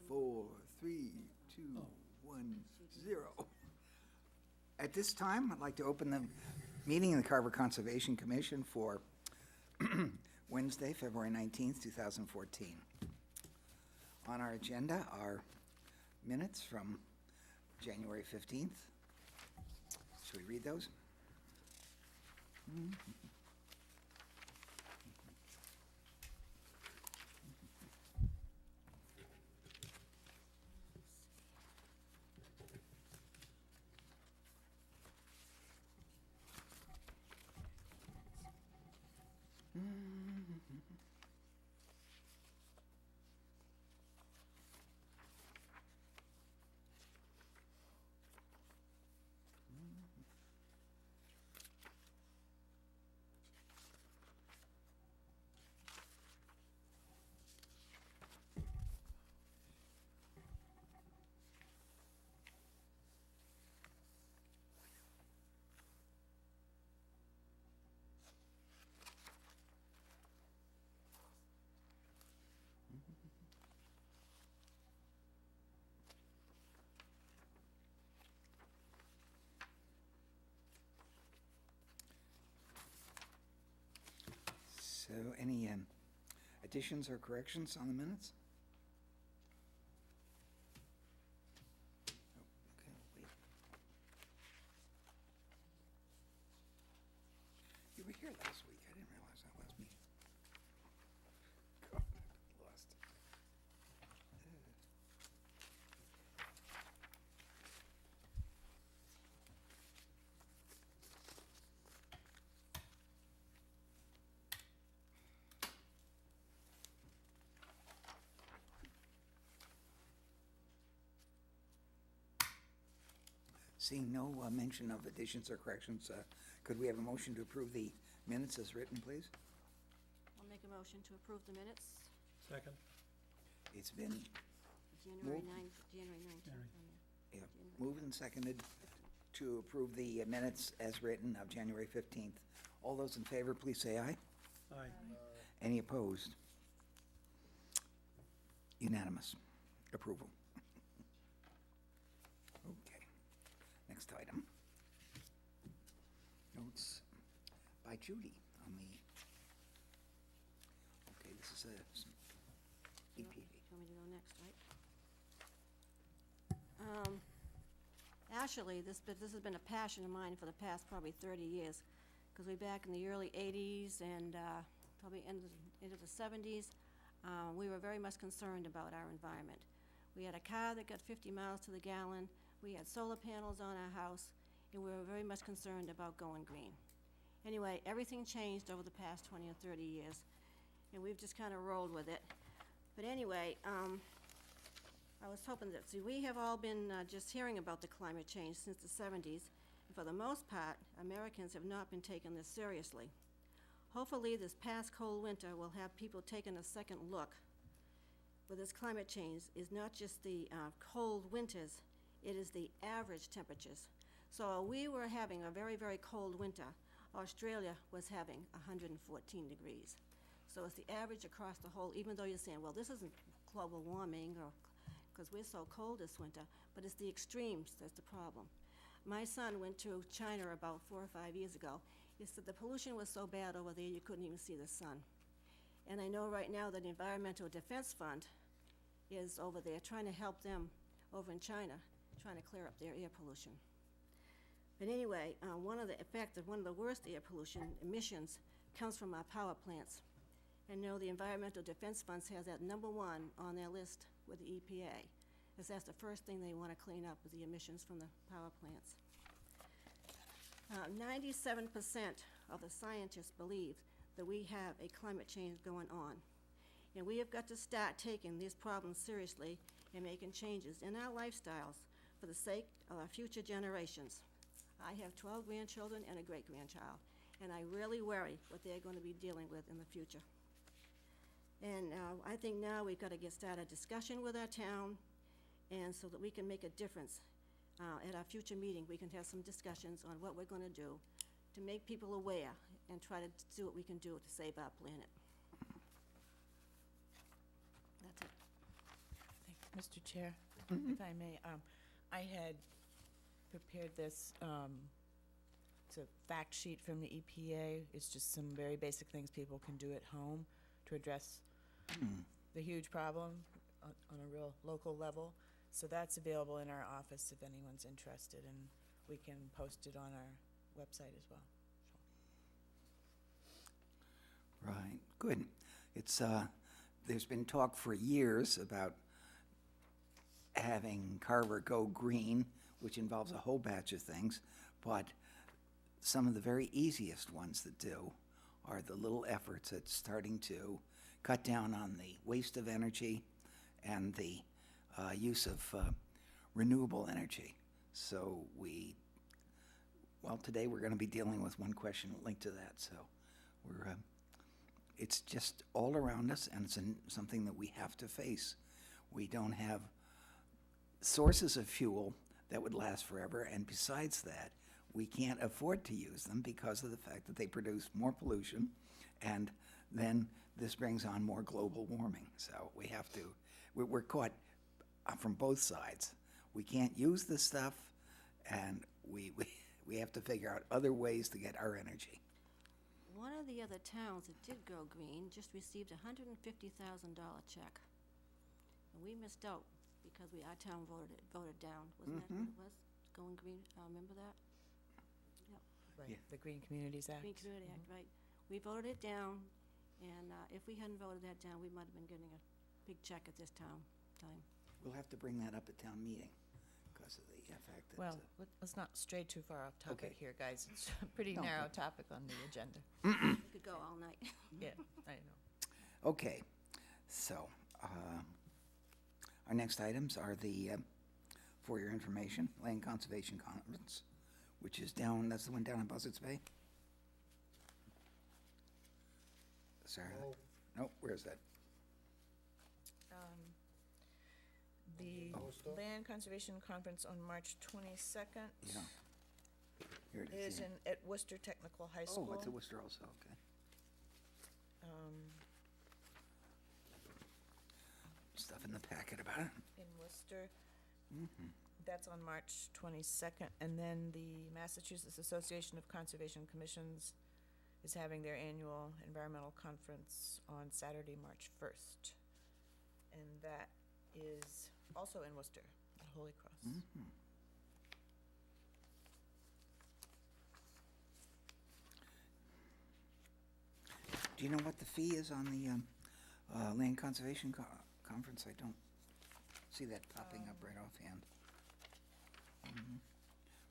4, 3, 2, 1, 0. At this time, I'd like to open the meeting of the Carver Conservation Commission for Wednesday, February 19th, 2014. On our agenda are minutes from January 15th. Should we read those? So any additions or corrections on the minutes? Oh, okay, wait. You were here last week. I didn't realize that was me. God, lost. Seeing no mention of additions or corrections, could we have a motion to approve the minutes as written, please? I'll make a motion to approve the minutes, Second. It's been January Move. 9th, January 19th. January. yeah, moved and seconded to approve the minutes as written of January 15th. All those in favor, please say aye. Aye. Any opposed? Unanimous approval. Okay, next item. Notes by Judy on the, okay, this is a You EPA. want me to go next, right? Actually, this has been a passion of mine for the past probably 30 years, because way back in the early 80s and probably into the 70s, we were very much concerned about our environment. We had a car that got 50 miles to the gallon, we had solar panels on our house, and we were very much concerned about going green. Anyway, everything changed over the past 20 or 30 years, and we've just kind of rolled with it. But anyway, I was hoping that, see, we have all been just hearing about the climate change since the 70s, and for the most part, Americans have not been taking this seriously. Hopefully, this past cold winter will have people taking a second look. With this climate change is not just the cold winters, it is the average temperatures. So we were having a very, very cold winter. Australia was having 114 degrees. So it's the average across the whole, even though you're saying, well, this isn't global warming or because we're so cold this winter, but it's the extremes that's the problem. My son went to China about 4 or 5 years ago. He said the pollution was so bad over there you couldn't even see the sun. And I know right now that the Environmental Defense Fund is over there trying to help them over in China, trying to clear up their air pollution. But anyway, one of the worst air pollution emissions comes from our power plants. And know the Environmental Defense Fund has that #1 on their list with the EPA, because that's the first thing they want to clean up is the emissions from the power plants. 97% of the scientists believe that we have a climate change going on. And we have got to start taking these problems seriously and making changes in our lifestyles for the sake of our future generations. I have 12 grandchildren and a great-grandchild, and I really worry what they're going to be dealing with in the future. And I think now we've got to start a discussion with our town, and so that we can make a difference. At our future meeting, we can have some discussions on what we're going to do to make people aware and try to do what we can do to save our planet. That's it. Thank you. Mr. Chair, if I may, I had prepared this, it's a fact sheet from the EPA. It's just some very basic things people can do at home to address the huge problem on a real local level. So that's available in our office if anyone's interested, and we can post it on our website as well. Right, good. It's, there's been talk for years about having Carver go green, which involves a whole batch of things, but some of the very easiest ones that do are the little efforts at starting to cut down on the waste of energy and the use of renewable energy. So today we're going to be dealing with one question linked to that. So it's just all around us, and it's something that we have to face. We don't have sources of fuel that would last forever, and besides that, we can't afford to use them because of the fact that they produce more pollution, and then this brings on more global warming. So we have to, we're caught from both sides. We can't use this stuff, and we have to figure out other ways to get our energy. One of the other towns that did go green just received a $150,000 check. And we missed out because our town voted down. Wasn't that what it was? Going green, remember that? Yep. Right, Yeah. the Green Communities Act. Green Community Act, right. We voted it down, and if we hadn't voted that down, we might have been getting a big check at this time. We'll have to bring that up at town meeting because of the fact that. Well, let's not stray too far off topic Okay. here, guys. It's a pretty No, narrow but- topic on the agenda. We could go all night. Yeah, I know. Okay, so our next items are the, for your information, Land Conservation Conference, which is down, that's the one down in Buzzards Bay? Sorry. No, where is that? The Land Conservation Conference on March 22nd Yeah. Here it is. is yeah. at Worcester Technical High School. Oh, it's at Worcester also, okay. Stuff in the packet about it. In Worcester. That's on March 22nd. And then the Massachusetts Association of Conservation Commissions is having their annual environmental conference on Saturday, March 1st. And that is also in Worcester, at Holy Cross. Do you know what the fee is on the Land Conservation Conference? I don't see that popping up right offhand.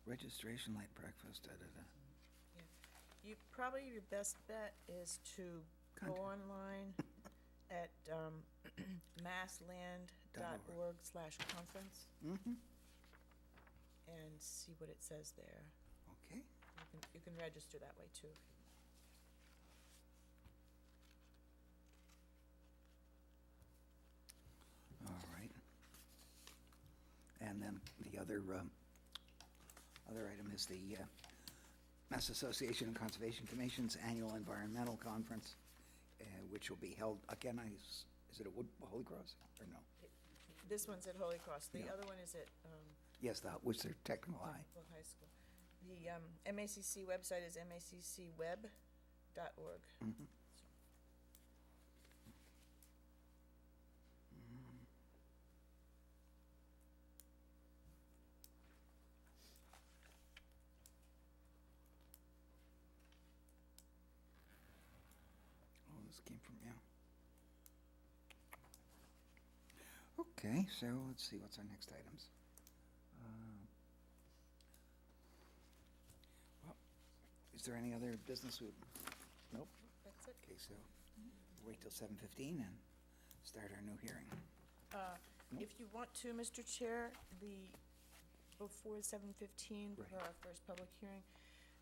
Registration, light breakfast, da-da-da. Your best bet is to go Contact. online at massland.org/conference and see what it says there. Okay. You can register that way too. All right. And then the other item is the Mass Association of Conservation Commission's Annual Environmental Conference, which will be held, again, is it at Holy Cross, or no? This one's at Holy Cross. The Yeah. other one is at Yes, the Worcester Technical High. Technical High School. The MACC website is maccweb.org. Oh, this came from, yeah. Okay, so let's see, what's our next items? Well, is there any other business we, nope? That's it. Okay, so wait till 7:15 and start our new hearing. If you want to, Mr. Chair, before 7:15 Right. for our first public hearing,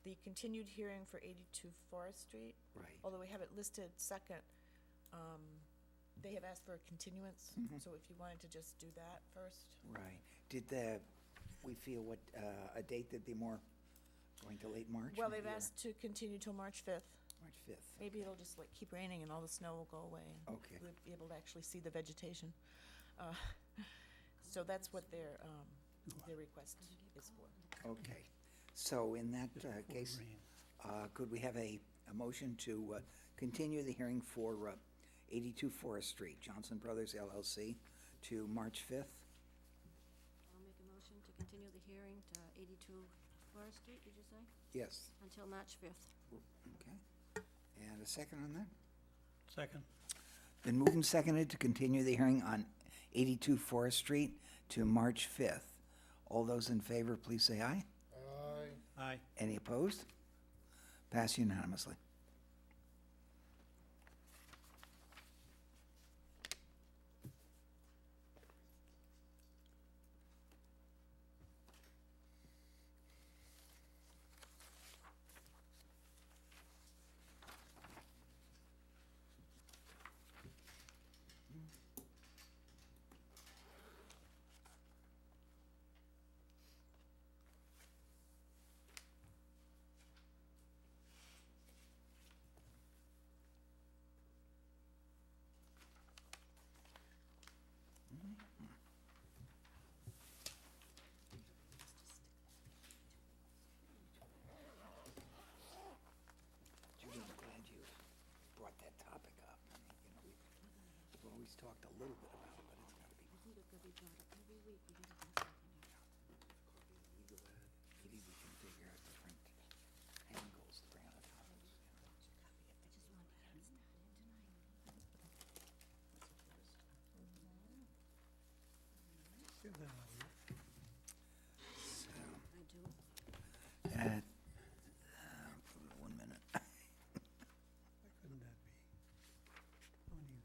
the continued hearing for 82 Forest Street, Right. although we have it listed second, they have asked for a continuance, so if you wanted to just do that first. Right. Did we feel what, a date that'd be more going to late March? Well, maybe, they've or asked to continue till March 5th. March 5th. Maybe it'll just keep raining and all the snow will go away. Okay. We'll be able to actually see the vegetation. So that's what their request is for. Okay, so in that case, could we have a motion to continue the hearing for 82 Forest Street, Johnson Brothers LLC, to March 5th? I'll make a motion to continue the hearing to 82 Forest Street, did you say? Yes. Until March 5th. Okay. And a second on that? Second. Been moved and seconded to continue the hearing on 82 Forest Street to March 5th. All those in favor, please say aye. Aye. Any opposed? Pass unanimously. Judy, I'm glad you brought that topic up. I mean, we've always talked a little bit about it, but it's got to be I think it's gonna be brought up every week, we gotta do something. legal ad. Maybe we can figure out different angles to bring on the topic. I just wanted to get it started tonight. Give that out. So, I do. 1 minute. Why couldn't that be? On you.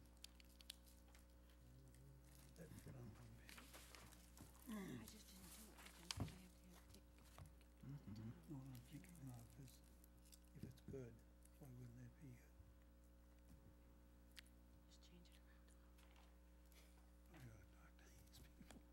That fit on one page. I just didn't do it because I have to have it. No, I'm thinking of is, if it's good, why wouldn't that be good? Just change it around. I gotta talk to these people.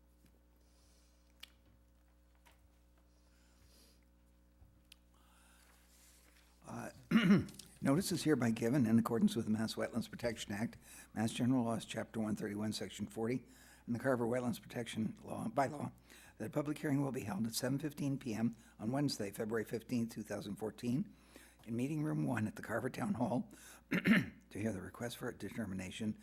Notice is hereby given in accordance with the Mass Wetlands Protection Act, Mass General Laws, Chapter 131, Section 40, and the Carver Wetlands Protection Law, bylaw, that a public hearing will be held at 7:15 p.m. on Wednesday, February 15, 2014, in Meeting Room 1 at the Carver Town Hall to hear the request for a determination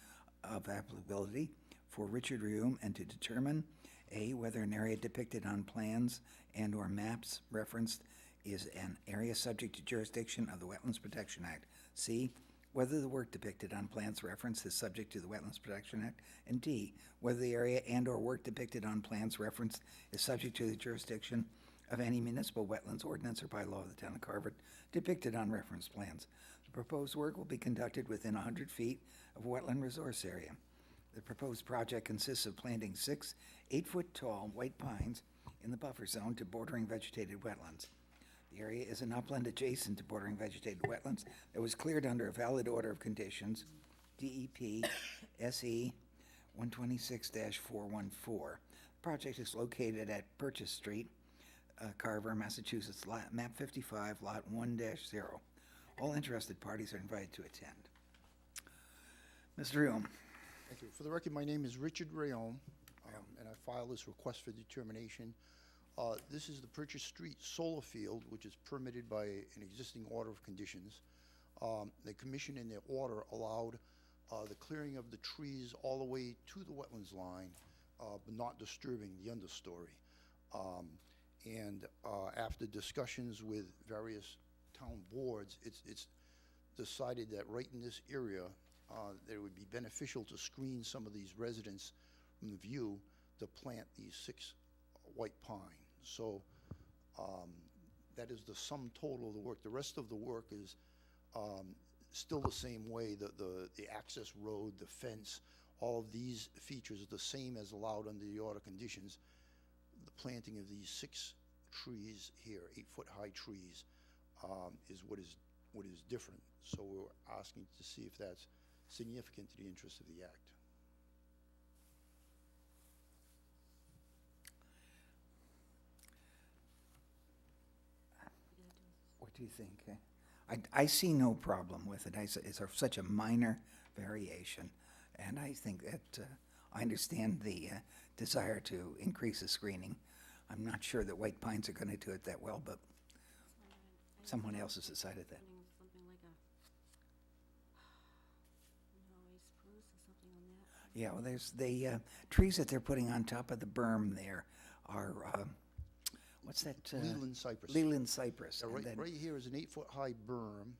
of applicability for Richard Reum and to determine, A, whether an area depicted on plans and/or maps referenced is an area subject to jurisdiction of the Wetlands Protection Act. C, whether the work depicted on plans referenced is subject to the Wetlands Protection Act. And D, whether the area and/or work depicted on plans referenced is subject to the jurisdiction of any municipal wetlands ordinance or bylaw of the town of Carver depicted on referenced plans. The proposed work will be conducted within 100 feet of wetland resource area. The proposed project consists of planting 6 8-foot-tall white pines in the buffer zone to bordering vegetated wetlands. The area is an upland adjacent to bordering vegetated wetlands that was cleared under a valid order of conditions, DEP SE 126-414. The project is located at Purchase Street, Carver, Massachusetts, map 55, lot 1-0. All interested parties are invited to attend. Mr. Reum. Thank you. For the record, my name is Richard Rayon, and I filed this request for determination. This is the Purchase Street solar field, which is permitted by an existing order of conditions. The commission in their order allowed the clearing of the trees all the way to the wetlands line, but not disturbing the understory. And after discussions with various town boards, it's decided that right in this area, that it would be beneficial to screen some of these residents from the view to plant these 6 white pine. So that is the sum total of the work. The rest of the work is still the same way. The access road, the fence, all of these features are the same as allowed under the order conditions. The planting of these 6 trees here, 8-foot-high trees, is what is different. So we're asking to see if that's significant to the interest of the act. What do you think? I see no problem with it. It's such a minor variation, and I think that I understand the desire to increase the screening. I'm not sure that White Pines are gonna do it that well, but someone else has decided that. Something like a, no, a spruce or something on that. Yeah, well, there's the trees that they're putting on top of the berm there are, what's that? Leland cypress. Leland cypress. Yeah, and then- right here is an 8-foot-high berm.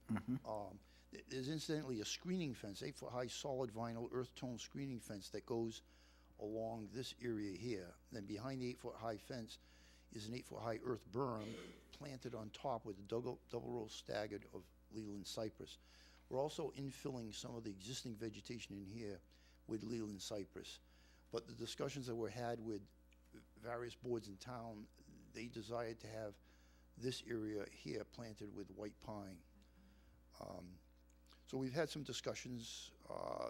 There's incidentally a screening fence, 8-foot-high solid vinyl earth tone screening fence that goes along this area here. Then behind the 8-foot-high fence is an 8-foot-high earth berm planted on top with a double row staggered of Leland cypress. We're also infilling some of the existing vegetation in here with Leland cypress. But the discussions that were had with various boards in town, they desired to have this area here planted with white pine. So we've had some discussions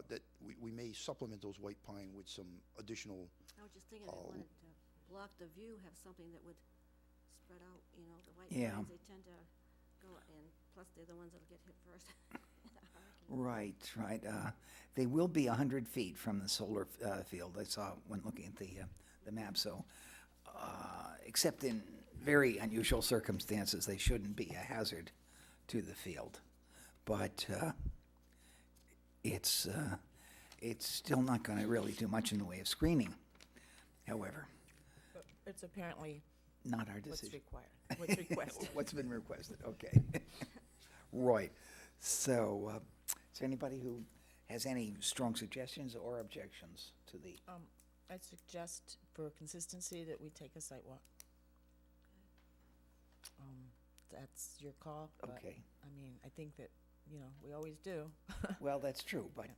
that we may supplement those white pine with some additional, I was just thinking, I wanted to block the view, have something that would spread out, you know, the white Yeah. pines, they tend to go, and plus they're the ones that'll get hit first. in a hurricane. Right. They will be 100 feet from the solar field. I saw when looking at the map, so except in very unusual circumstances, they shouldn't be a hazard to the field. But it's still not going to really do much in the way of screening, however, But it's apparently not our what's decision. required, what's requested. What's been requested, okay. Right. So, is there anybody who has any strong suggestions or objections to the, I suggest for consistency that we take a site walk. That's your call, but, Okay. I mean, I think that, you know, we always do. well, that's true, but,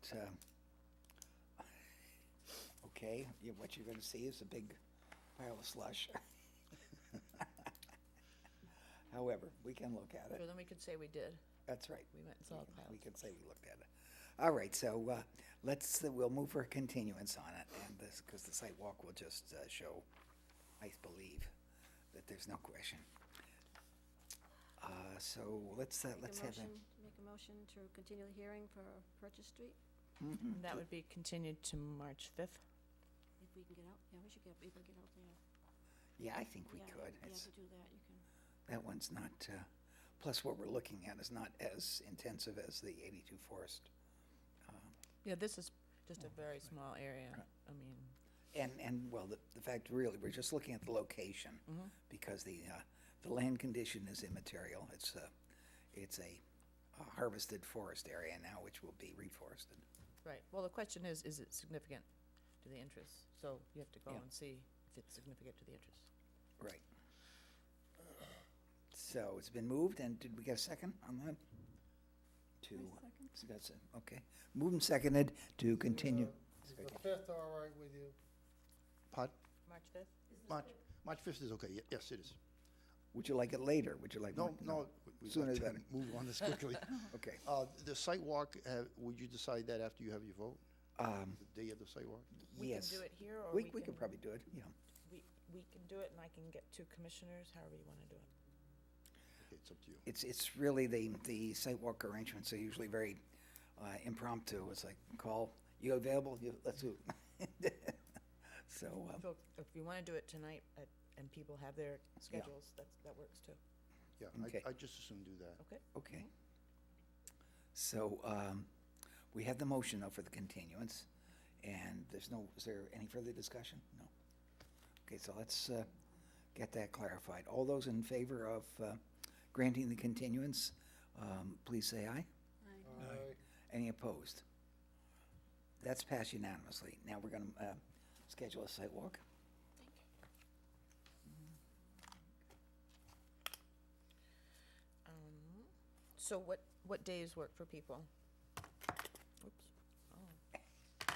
okay, what you're gonna see is a big pile of slush. However, we can look at So it. then we could say we did. That's right. We went and saw the piles. We can say we looked at it. All right, so we'll move for a continuance on it, and this, because the site walk will just show, I believe, that there's no question. So let's have that. Make a motion to continue the hearing for Purchase Street, And that would be continued to March 5th. if we can get out, yeah, we should get, able to get out there. Yeah, I think we Yeah, could. Yeah, It's, to do that, you can. that one's not, plus what we're looking at is not as intensive as the 82 Forest. Yeah, this is just a very small area. I mean, And well, the fact really, we're just looking at the location, because the land condition is immaterial. It's a harvested forest area now, which will be reforested. right. Well, the question is it significant to the interest? So you have to go Yeah. and see if it's significant to the interest. Right. So it's been moved, and did we get a second on that? So that's it, okay. Moved and seconded to continue. Is the 5th all right with you? pot, March 5th? March 5th is okay, yes, it is. Would you like it later? Would you like? No, we'd Sooner like to better. move on this quickly. Okay. The site walk, would you decide that after you have your vote, the day of the site walk? We Yes. can do it here, or We could probably do it, yeah. We can do it, and I can get two commissioners, however you want to do it. Okay, it's up to you. It's really the site walk arrangements are usually very impromptu. It's like, call, you available? Let's do it. So, So if you want to do it tonight, and people have their schedules, that works too. Yeah, Okay. I just as soon do that. Okay? okay. So, we have the motion though for the continuance, and is there any further discussion? No. Okay, so let's get that clarified. All those in favor of granting the continuance, please say aye. Aye. Any opposed? That's passed unanimously. Now we're going to schedule a site walk. So what days work for people? Oops. Oh,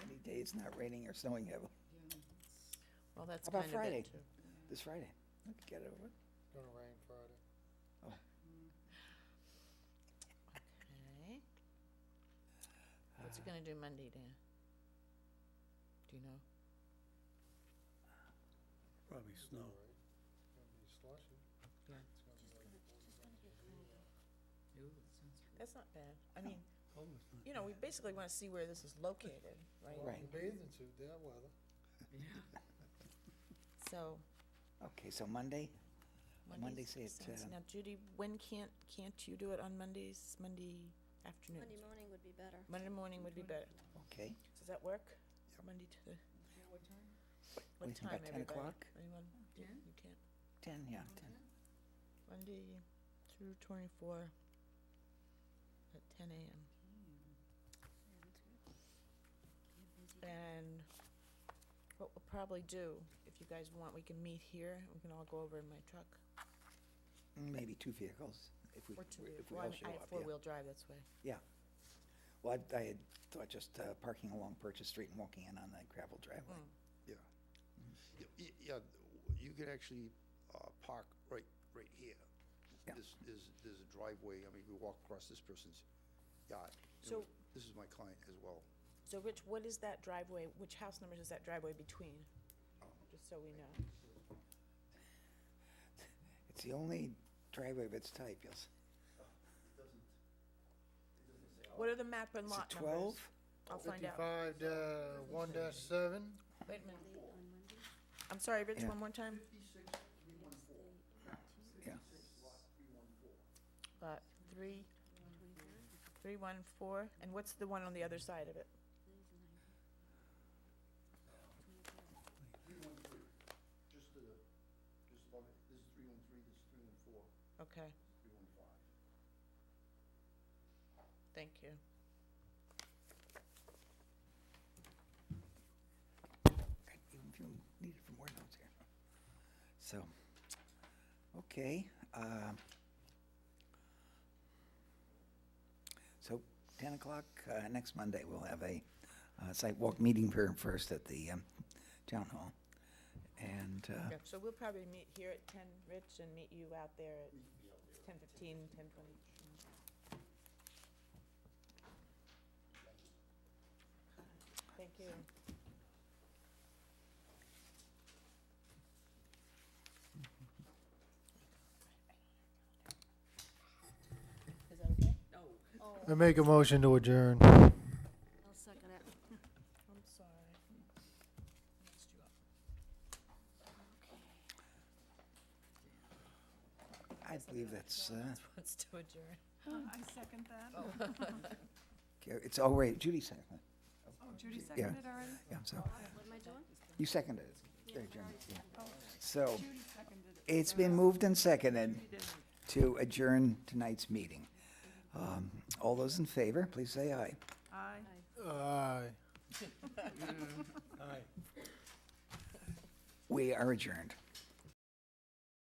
Any day it's not raining or snowing heavily. well, that's How about kind of Friday? it too. This Friday. We could get it over. It's gonna rain Friday. Okay. What's it gonna do Monday, Dan? Do you know? Probably snow. All right. It's gonna be slushy. Yeah. It's gonna be like 40 That's not bad. I mean, Oh, it's not. you know, we basically want to see where this is located, right? Right. The bathing suit, that weather. So, Okay, so Monday? Monday, say it, sounds- Now, Judy, when can't you do it on Mondays, Monday afternoons? Monday morning would be better. Monday morning would be better. Okay. Does that work? Monday to the, What do what you think, time, about 10 everybody? o'clock? Anyone? You can't. 10, yeah, 10. Monday through 24 at 10 a.m. And what we'll probably do, if you guys want, we can meet here. We can all go over in my truck. Maybe 2 vehicles, if we Or two. if we Well, all I show have up, yeah. four-wheel drive, that's why. Yeah. Well, I had thought just parking along Purchase Street and walking in on the gravel driveway. Yeah. Yeah, you could actually park right here. Yeah. There's a driveway, I mean, we walk across this person's yard. You know, So- This is my client as well. So Rich, what is that driveway, which house numbers is that driveway between? Just so we know. It's the only driveway of its type, you'll see. What are the map and Is it lot 12? numbers? I'll find out. 55, 1-7. Wait a minute. I'm sorry, Rich, Yeah. one more time? Yeah. Lot 314, and what's the one on the other side of it? 313, just above it, this is 313, this is 314, Okay, 315. thank you. Even if you need it for more notes here. So, okay. So 10 o'clock next Monday, we'll have a site walk meeting first at the town hall. And Yeah, so we'll probably meet here at 10, Rich, and meet you out there at 10:15, 10:20. Thank you. Is that okay? I make a motion to adjourn. I'll second it. I'm sorry. Messed you up. I believe that's, Wants to adjourn. I second that. okay, it's already, Judy seconded it. Oh, Judy Yeah. seconded already? Yeah, so, What am I doing? you seconded it. There, Jim, yeah. So, Judy seconded it. it's been moved and seconded Judy did. to adjourn tonight's meeting. All those in favor, please say aye. Aye. Aye. Aye. We are adjourned.